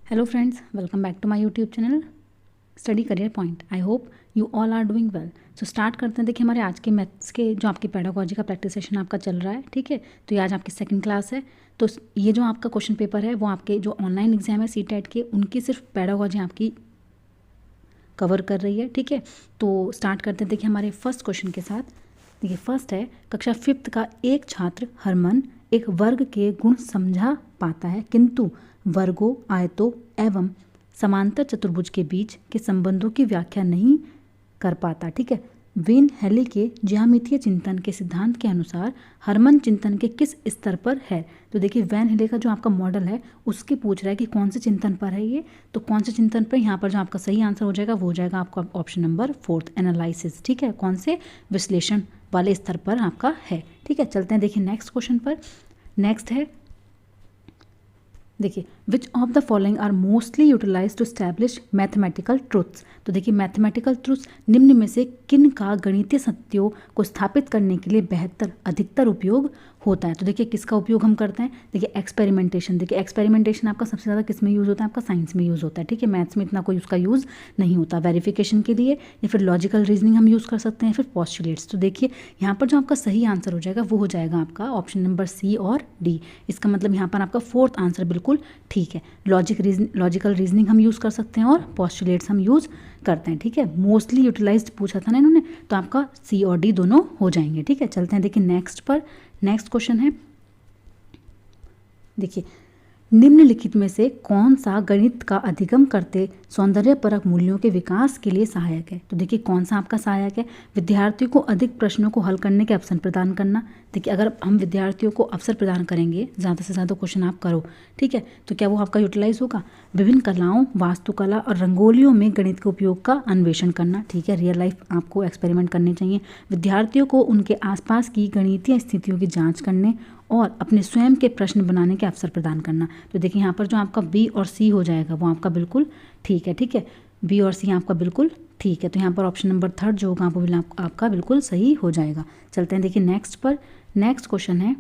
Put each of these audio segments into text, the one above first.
Hello friends, welcome back to my YouTube channel study career point. I hope you all are doing well. So start करते हैं। देखिए हमारे आज के maths के जो आपकी पेडागोजी का प्रैक्टिस सेशन आपका चल रहा है, ठीक है। तो ये आज आपकी सेकंड क्लास है। तो ये जो आपका क्वेश्चन पेपर है वो आपके जो ऑनलाइन एग्जाम है सीटेट के, उनकी सिर्फ पेडागोजी आपकी कवर कर रही है, ठीक है। तो स्टार्ट करते हैं। देखिए हमारे फर्स्ट क्वेश्चन के साथ। देखिए फर्स्ट है, कक्षा फिफ्थ का एक छात्र हरमन एक वर्ग के गुण समझा पाता है किंतु वर्गों, आयतों एवं समांतर चतुर्भुज के बीच के संबंधों की व्याख्या नहीं कर पाता, ठीक है। वेन हेले के ज्यामितीय चिंतन के सिद्धांत के अनुसार हरमन चिंतन के किस स्तर पर है। तो देखिए वैन हेले का जो आपका मॉडल है उसके पूछ रहा है कि कौन से चिंतन पर है ये। तो कौन से चिंतन पर, यहाँ पर जो आपका सही आंसर हो जाएगा वो हो जाएगा आपका ऑप्शन नंबर 4 एनालिसिस, ठीक है। कौन से विश्लेषण वाले स्तर पर आपका है, ठीक है। चलते हैं देखिए नेक्स्ट क्वेश्चन पर। नेक्स्ट है, देखिए which of the following are mostly utilize to establish mathematical truths. तो देखिए मैथमेटिकल ट्रूथ्स निम्न में से किन का गणितीय सत्यों को स्थापित करने के लिए अधिकतर उपयोग होता है। तो देखिए किसका उपयोग हम करते हैं। देखिए एक्सपेरिमेंटेशन। देखिए एक्सपेरिमेंटेशन आपका सबसे ज़्यादा किस में यूज़ होता है, आपका साइंस में यूज़ होता है, ठीक है। मैथ्स में इतना कोई उसका यूज़ नहीं होता। वेरिफिकेशन के लिए या फिर लॉजिकल रीजनिंग हम यूज़ कर सकते हैं, फिर पोस्टुलेट्स। तो देखिए यहाँ पर जो आपका सही आंसर हो जाएगा वो हो जाएगा आपका ऑप्शन नंबर सी और डी। इसका मतलब यहाँ पर आपका फोर्थ आंसर बिल्कुल ठीक है। लॉजिकल रीजनिंग हम यूज़ कर सकते हैं और पोस्टुलेट्स हम यूज़ करते हैं, ठीक है। मोस्टली यूटिलाइज्ड पूछा था ना इन्होंने, तो आपका सी और डी दोनों हो जाएंगे, ठीक है। चलते हैं देखिए नेक्स्ट पर। नेक्स्ट क्वेश्चन है, देखिए निम्नलिखित में से कौन सा गणित का अधिगम करते सौंदर्यपरक मूल्यों के विकास के लिए सहायक है। तो देखिए कौन सा आपका सहायक है। विद्यार्थियों को अधिक प्रश्नों को हल करने के अवसर प्रदान करना। देखिए अगर हम विद्यार्थियों को अवसर प्रदान करेंगे, ज़्यादा से ज़्यादा क्वेश्चन आप करो, ठीक है, तो क्या वो आपका यूटिलाइज होगा। विभिन्न कलाओं, वास्तुकला और रंगोलियों में गणित के उपयोग का अन्वेषण करना, ठीक है। रियल लाइफ आपको एक्सपेरिमेंट करने चाहिए। विद्यार्थियों को उनके आसपास की गणितीय स्थितियों की जांच करने और अपने स्वयं के प्रश्न बनाने के अवसर प्रदान करना। तो देखिए यहाँ पर जो आपका बी और सी हो जाएगा वो आपका बिल्कुल ठीक है, ठीक है। बी और सी आपका बिल्कुल ठीक है। तो यहाँ पर ऑप्शन नंबर थर्ड जो होगा वो आपका बिल्कुल सही हो जाएगा। चलते हैं देखिए नेक्स्ट पर। नेक्स्ट क्वेश्चन है,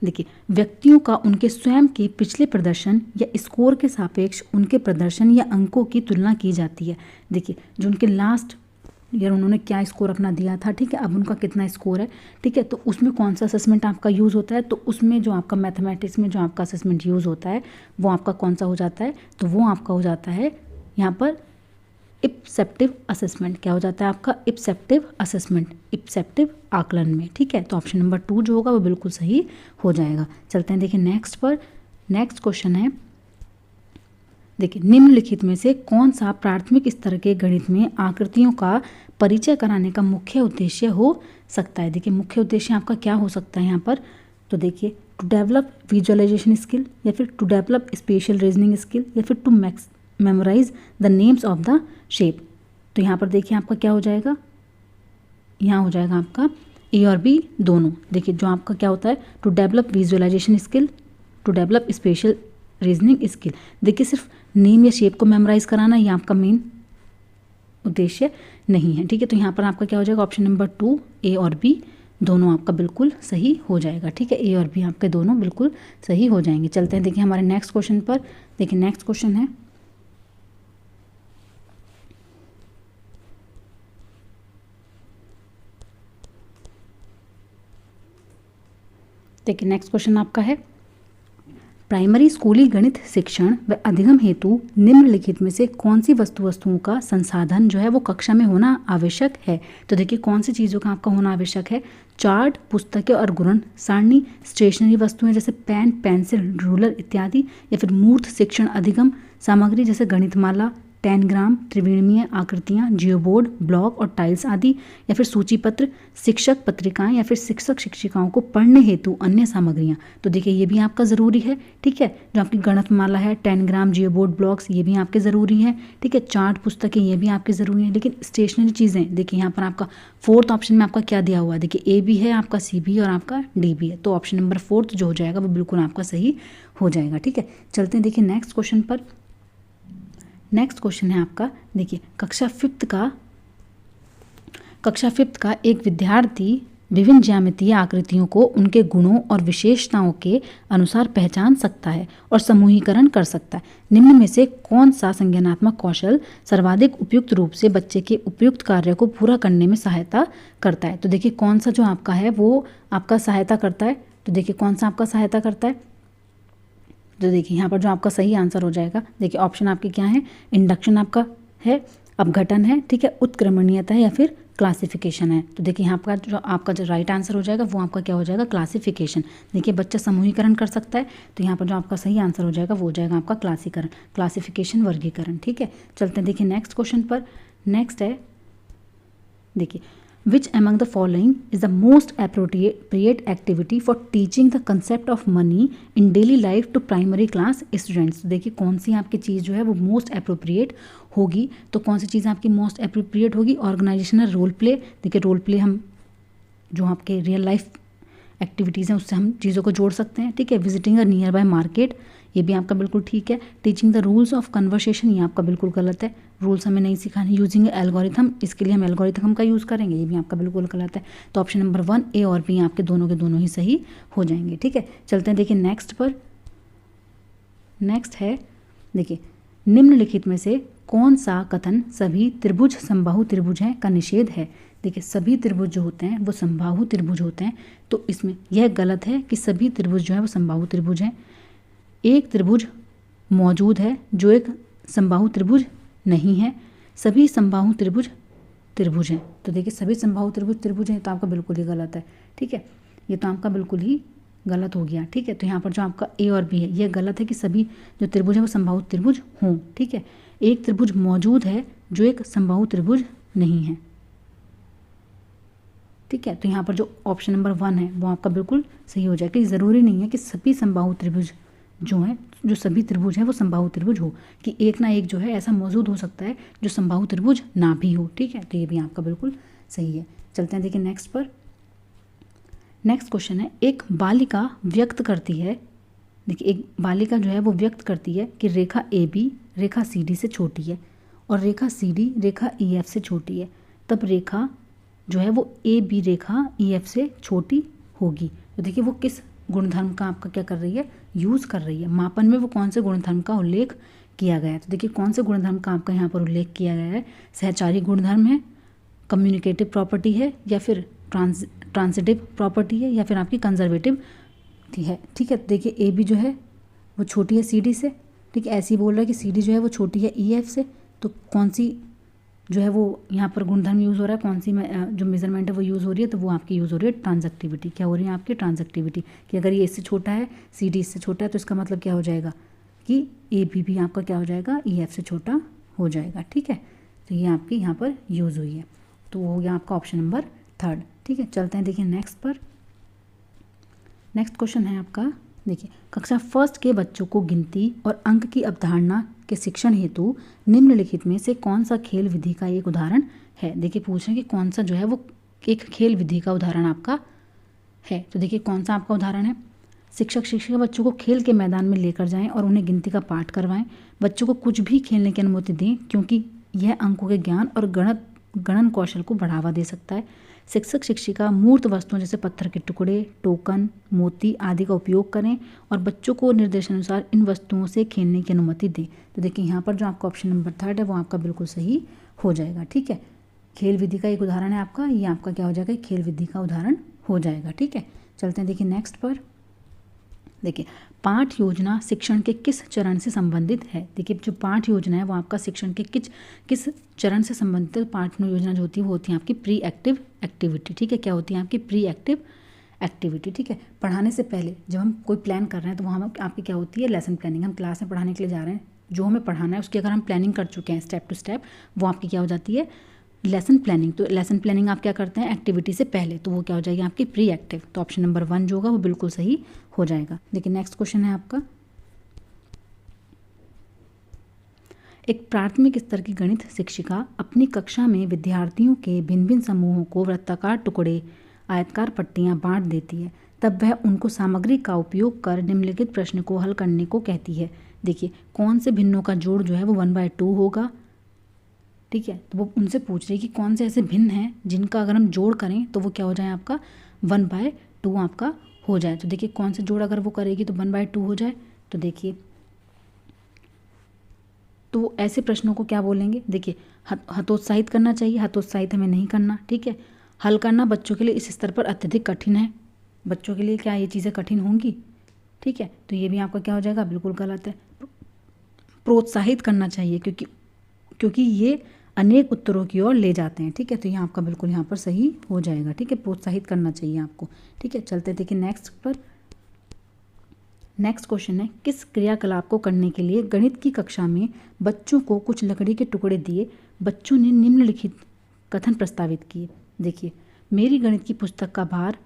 देखिए व्यक्तियों का उनके स्वयं के पिछले प्रदर्शन या स्कोर के सापेक्ष उनके प्रदर्शन या अंकों की तुलना की जाती है। देखिए जो उनके लास्ट यार उन्होंने क्या स्कोर अपना दिया था, ठीक है, अब उनका कितना स्कोर है, ठीक है। तो उसमें कौन सा असेसमेंट आपका यूज़ होता है। तो उसमें जो आपका मैथमेटिक्स में जो आपका असेसमेंट यूज़ होता है वो आपका कौन सा हो जाता है। तो वो आपका हो जाता है यहाँ पर इप्सेप्टिव असेसमेंट। क्या हो जाता है आपका इप्सेप्टिव असेसमेंट, इप्सेप्टिव आकलन में, ठीक है। तो ऑप्शन नंबर 2 जो होगा वो बिल्कुल सही हो जाएगा। चलते हैं देखिए नेक्स्ट पर। नेक्स्ट क्वेश्चन है, देखिए निम्नलिखित में से कौन सा प्राथमिक स्तर के गणित में आकृतियों का परिचय कराने का मुख्य उद्देश्य हो सकता है। देखिए मुख्य उद्देश्य आपका क्या हो सकता है यहाँ पर। तो देखिए टू डेवलप विजुअलाइजेशन स्किल, या फिर to develop spatial reasoning skill, या फिर to memorize the names of the shape. तो यहाँ पर देखिए आपका क्या हो जाएगा, यहाँ हो जाएगा आपका ए और बी दोनों। देखिए जो आपका क्या होता है, to develop visualization skill, to develop spatial reasoning skill. देखिए सिर्फ नेम या शेप को मेमोराइज कराना ये आपका मेन उद्देश्य नहीं है, ठीक है। तो यहाँ पर आपका क्या हो जाएगा ऑप्शन नंबर 2 ए और बी दोनों आपका बिल्कुल सही हो जाएगा, ठीक है। ए और बी आपके दोनों बिल्कुल सही हो जाएंगे। चलते हैं देखिए हमारे नेक्स्ट क्वेश्चन पर। देखिए नेक्स्ट क्वेश्चन है, देखिए नेक्स्ट क्वेश्चन आपका है, प्राइमरी स्कूली गणित शिक्षण व अधिगम हेतु निम्नलिखित में से कौन सी वस्तुओं का संसाधन जो है वो कक्षा में होना आवश्यक है। तो देखिए कौन सी चीज़ों का आपका होना आवश्यक है। चार्ट, पुस्तकें और गुणन सारणी, स्टेशनरी वस्तुएं जैसे पेन, पेंसिल, रूलर इत्यादि, या फिर मूर्त शिक्षण अधिगम सामग्री जैसे गणितमाला, टैनग्राम, त्रिविमीय आकृतियाँ, जियोबोर्ड, ब्लॉक और टाइल्स आदि, या फिर सूचीपत्र, शिक्षक पत्रिकाएं, या फिर शिक्षक शिक्षिकाओं को पढ़ने हेतु अन्य सामग्रियाँ। तो देखिए ये भी आपका ज़रूरी है, ठीक है। जो आपकी गणितमाला है, टैनग्राम, जियोबोर्ड, ब्लॉक्स ये भी आपके ज़रूरी है, ठीक है। चार्ट, पुस्तकें ये भी आपके ज़रूरी हैं। लेकिन स्टेशनरी चीज़ें देखिए यहाँ पर आपका फोर्थ ऑप्शन में आपका क्या दिया हुआ है। देखिए ए भी है आपका, सी भी है और आपका डी भी है। तो ऑप्शन नंबर 4 जो हो जाएगा वो बिल्कुल आपका सही हो जाएगा, ठीक है। चलते हैं देखिए नेक्स्ट क्वेश्चन पर। नेक्स्ट क्वेश्चन है आपका, देखिए कक्षा फिफ्थ का एक विद्यार्थी विभिन्न ज्यामितीय आकृतियों को उनके गुणों और विशेषताओं के अनुसार पहचान सकता है और समूहीकरण कर सकता है। निम्न में से कौन सा संज्ञानात्मक कौशल सर्वाधिक उपयुक्त रूप से बच्चे के उपयुक्त कार्य को पूरा करने में सहायता करता है? तो देखिए कौन सा जो आपका है वो आपका सहायता करता है। तो देखिए कौन सा आपका सहायता करता है, तो देखिए यहाँ पर जो आपका सही आंसर हो जाएगा, देखिए ऑप्शन आपके क्या है, इंडक्शन आपका है, अपघटन है, ठीक है, उत्क्रमणीयता है या फिर क्लासिफिकेशन है। तो देखिए यहाँ पर जो आपका जो राइट आंसर हो जाएगा वो आपका क्या हो जाएगा, क्लासिफिकेशन। देखिए बच्चा समूहीकरण कर सकता है, तो यहाँ पर जो आपका सही आंसर हो जाएगा वो हो जाएगा आपका क्लासिफिकेशन, वर्गीकरण, ठीक है। चलते हैं देखिए नेक्स्ट क्वेश्चन पर। नेक्स्ट है देखिए, which among the following is the most appropriate activity for teaching the concept of money in daily life to primary class students? देखिए कौन सी आपकी चीज़ जो है वो मोस्ट अप्रोप्रिएट होगी, तो कौन सी चीज़ आपकी मोस्ट अप्रोप्रिएट होगी, ऑर्गेनाइजेशनल रोल प्ले। देखिए रोल प्ले हम जो आपके रियल लाइफ एक्टिविटीज़ हैं उससे हम चीज़ों को जोड़ सकते हैं, ठीक है। Visiting a near by market, ये भी आपका बिल्कुल ठीक है। Teaching the rules of conversation, ये आपका बिल्कुल गलत है, रूल्स हमें नहीं सिखाने। यूजिंग एल्गोरिथम, इसके लिए हम एल्गोरिथम का यूज़ करेंगे, ये भी आपका बिल्कुल गलत है। तो ऑप्शन नंबर 1 ए और बी आपके दोनों के दोनों ही सही हो जाएंगे, ठीक है। चलते हैं देखिए नेक्स्ट पर। नेक्स्ट है देखिए, निम्नलिखित में से कौन सा कथन सभी त्रिभुज समबाहु त्रिभुज हैं का निषेध है? देखिए सभी त्रिभुज जो होते हैं वो समबाहु त्रिभुज होते हैं, तो इसमें यह गलत है कि सभी त्रिभुज जो है वो समबाहु त्रिभुज हैं। एक त्रिभुज मौजूद है जो एक समबाहु त्रिभुज नहीं है। सभी समबाहु त्रिभुज त्रिभुज हैं, तो देखिए सभी समबाहु त्रिभुज त्रिभुज हैं, तो आपका बिल्कुल ही गलत है, ठीक है। ये तो आपका बिल्कुल ही गलत हो गया, ठीक है। तो यहाँ पर जो आपका ए और बी है ये गलत है कि सभी जो त्रिभुज है वो समबाहु त्रिभुज हों, ठीक है। एक त्रिभुज मौजूद है जो एक समबाहु त्रिभुज नहीं है, ठीक है। तो यहाँ पर जो ऑप्शन नंबर 1 है वो आपका बिल्कुल सही हो जाएगा। ज़रूरी नहीं है कि सभी समबाहु त्रिभुज जो है, जो सभी त्रिभुज हैं वो समबाहु त्रिभुज हो, कि एक ना एक जो है ऐसा मौजूद हो सकता है जो समबाहु त्रिभुज ना भी हो, ठीक है। तो ये भी आपका बिल्कुल सही है। चलते हैं देखिए नेक्स्ट पर। नेक्स्ट क्वेश्चन है, एक बालिका व्यक्त करती है, देखिए एक बालिका जो है वो व्यक्त करती है कि रेखा A B Rekha C D से छोटी है और रेखा सी डी रेखा ई एफ से छोटी है, तब रेखा जो है वो A B Rekha E F से छोटी होगी। तो देखिए वो किस गुणधर्म का आपका क्या कर रही है, यूज़ कर रही है। मापन में वो कौन से गुणधर्म का उल्लेख किया गया है? तो देखिए कौन से गुणधर्म का आपका यहाँ पर उल्लेख किया गया है। सहचारी गुणधर्म है, कम्युनिकेटिव प्रॉपर्टी है, या फिर ट्रांसिटिव प्रॉपर्टी है, या फिर आपकी कंजर्वेटिव है, ठीक है। देखिए ए बी जो है वो छोटी है सी डी से, ठीक है। ऐसे ही बोल रहा है कि सी डी जो है वो छोटी है ई एफ से, तो कौन सी जो है वो यहाँ पर गुणधर्म यूज़ हो रहा है, कौन सी जो मेजरमेंट है वो यूज़ हो रही है, तो वो आपकी यूज़ हो रही है ट्रांजक्टिविटी। क्या हो रही है आपकी ट्रांजक्टिविटी, कि अगर ये इससे छोटा है सी डी इससे छोटा है तो इसका मतलब क्या हो जाएगा कि ए बी भी आपका क्या हो जाएगा, ई एफ से छोटा हो जाएगा, ठीक है। तो ये आपकी यहाँ पर यूज़ हुई है, तो वो हो गया आपका ऑप्शन नंबर 3, ठीक है। चलते हैं देखिए नेक्स्ट पर। नेक्स्ट क्वेश्चन है आपका देखिए, कक्षा फर्स्ट के बच्चों को गिनती और अंक की अवधारणा के शिक्षण हेतु निम्नलिखित में से कौन सा खेल विधि का एक उदाहरण है? देखिए पूछ रहे हैं कि कौन सा जो है वो एक खेल विधि का उदाहरण आपका है। तो देखिए कौन सा आपका उदाहरण है। शिक्षक शिक्षिका बच्चों को खेल के मैदान में लेकर जाएं और उन्हें गिनती का पाठ करवाएं। बच्चों को कुछ भी खेलने की अनुमति दें क्योंकि यह अंकों के ज्ञान और गणन कौशल को बढ़ावा दे सकता है। शिक्षक शिक्षिका मूर्त वस्तुओं जैसे पत्थर के टुकड़े, टोकन, मोती आदि का उपयोग करें और बच्चों को निर्देशानुसार इन वस्तुओं से खेलने की अनुमति दें। तो देखिए यहाँ पर जो आपका ऑप्शन नंबर 3 है वो आपका बिल्कुल सही हो जाएगा, ठीक है। खेल विधि का एक उदाहरण है आपका, ये आपका क्या हो जाएगा, खेल विधि का उदाहरण हो जाएगा, ठीक है। चलते हैं देखिए नेक्स्ट पर। देखिए पाठ योजना शिक्षण के किस चरण से संबंधित है? देखिए जो पाठ योजना है वो आपका शिक्षण के किस चरण से संबंधित है। पाठ योजना जो होती है वो होती है आपकी प्री एक्टिव एक्टिविटी, ठीक है। क्या होती है आपकी प्री एक्टिव एक्टिविटी, ठीक है। पढ़ाने से पहले जब हम कोई प्लान कर रहे हैं तो वहाँ आपकी क्या होती है, लेसन प्लानिंग। हम क्लास में पढ़ाने के लिए जा रहे हैं, जो हमें पढ़ाना है उसकी अगर हम प्लानिंग कर चुके हैं स्टेप टू स्टेप, वो आपकी क्या हो जाती है, लेसन प्लानिंग। तो लेसन प्लानिंग आप क्या करते हैं एक्टिविटी से पहले, तो वो क्या हो जाएगी आपकी प्री एक्टिव। तो ऑप्शन नंबर 1 जो होगा वो बिल्कुल सही हो जाएगा। देखिए नेक्स्ट क्वेश्चन है आपका, एक प्राथमिक स्तर की गणित शिक्षिका अपनी कक्षा में विद्यार्थियों के भिन्न भिन्न समूहों को वृत्ताकार टुकड़े, आयतकार पट्टियां बांट देती है, तब वह उनको सामग्री का उपयोग कर निम्नलिखित प्रश्न को हल करने को कहती है। देखिए कौन से भिन्नों का जोड़ जो है वो 1/2 होगा, ठीक है। तो वो उनसे पूछ रही है कि कौन से ऐसे भिन्न हैं जिनका अगर हम जोड़ करें तो वो क्या हो जाए आपका 1/2 आपका हो जाए। तो देखिए कौन से जोड़ अगर वो करेगी तो 1/2 हो जाए। तो देखिए तो ऐसे प्रश्नों को क्या बोलेंगे, देखिए हतोत्साहित करना चाहिए, हतोत्साहित हमें नहीं करना, ठीक है। हल करना बच्चों के लिए इस स्तर पर अत्यधिक कठिन है, बच्चों के लिए क्या ये चीज़ें कठिन होंगी, ठीक है। तो ये भी आपका क्या हो जाएगा, बिल्कुल गलत है। प्रोत्साहित करना चाहिए क्योंकि ये अनेक उत्तरों की ओर ले जाते हैं, ठीक है। तो ये आपका बिल्कुल यहाँ पर सही हो जाएगा, ठीक है। प्रोत्साहित करना चाहिए आपको, ठीक है। चलते देखिए नेक्स्ट पर। नेक्स्ट क्वेश्चन है, किस क्रियाकलाप को करने के लिए गणित की कक्षा में बच्चों को कुछ लकड़ी के टुकड़े दिए, बच्चों ने निम्नलिखित कथन प्रस्तावित किए। देखिए, मेरी गणित की पुस्तक का भार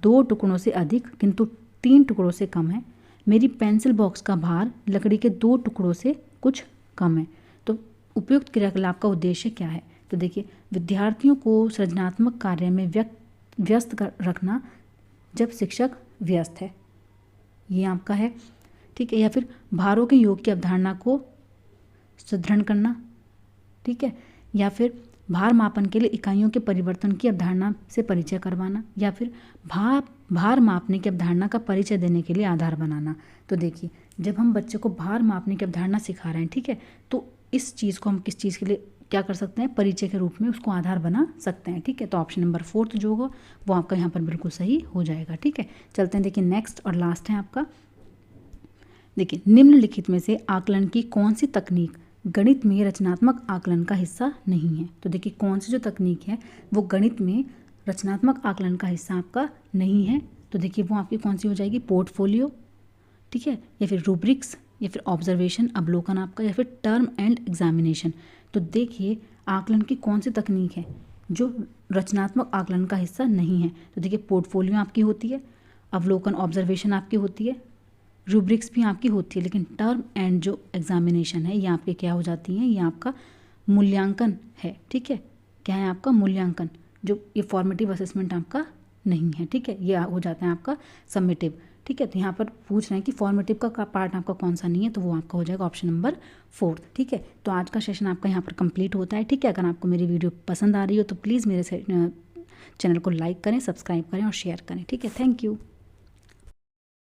2 टुकड़ों से अधिक किंतु 3 टुकड़ों से कम है। मेरी पेंसिल बॉक्स का भार लकड़ी के 2 टुकड़ों से कुछ कम है। तो उपयुक्त क्रियाकलाप का उद्देश्य क्या है। तो देखिए, विद्यार्थियों को सृजनात्मक कार्य में व्यस्त रखना जब शिक्षक व्यस्त है, ये आपका है, ठीक है। या फिर भारों के योग की अवधारणा को सुदृढ़ करना, ठीक है। या फिर भार मापन के लिए इकाइयों के परिवर्तन की अवधारणा से परिचय करवाना, या फिर भार मापने की अवधारणा का परिचय देने के लिए आधार बनाना। तो देखिए, जब हम बच्चे को भार मापने की अवधारणा सिखा रहे हैं, ठीक है, तो इस चीज़ को हम किस चीज़ के लिए क्या कर सकते हैं, परिचय के रूप में उसको आधार बना सकते हैं, ठीक है। तो ऑप्शन नंबर 4 जो होगा वो आपका यहाँ पर बिल्कुल सही हो जाएगा, ठीक है। चलते हैं देखिए नेक्स्ट और लास्ट है आपका। देखिए, निम्नलिखित में से आकलन की कौन सी तकनीक गणित में रचनात्मक आकलन का हिस्सा नहीं है। तो देखिए, कौन सी जो तकनीक है वो गणित में रचनात्मक आकलन का हिस्सा आपका नहीं है। तो देखिए वो आपकी कौन सी हो जाएगी, पोर्टफोलियो, ठीक है, या फिर रूब्रिक्स, या फिर ऑब्जर्वेशन अवलोकन आपका, या फिर टर्म एंड एग्जामिनेशन। तो देखिए, आकलन की कौन सी तकनीक है जो रचनात्मक आकलन का हिस्सा नहीं है। तो देखिए, पोर्टफोलियो आपकी होती है, अवलोकन ऑब्जर्वेशन आपकी होती है, रूब्रिक्स भी आपकी होती है, लेकिन टर्म एंड जो एग्जामिनेशन है ये आपके क्या हो जाती हैं, ये आपका मूल्यांकन है, ठीक है। क्या है आपका मूल्यांकन, जो ये फॉर्मेटिव असेसमेंट आपका नहीं है, ठीक है। ये हो जाता है आपका समेटिव, ठीक है। तो यहाँ पर पूछ रहे हैं कि फॉर्मेटिव का पार्ट आपका कौन सा नहीं है, तो वो आपका हो जाएगा ऑप्शन नंबर 4, ठीक है। तो आज का सेशन आपका यहाँ पर कंप्लीट होता है, ठीक है। अगर आपको मेरी वीडियो पसंद आ रही हो तो प्लीज़ मेरे चैनल को लाइक करें, सब्सक्राइब करें और शेयर करें, ठीक है। Thank you.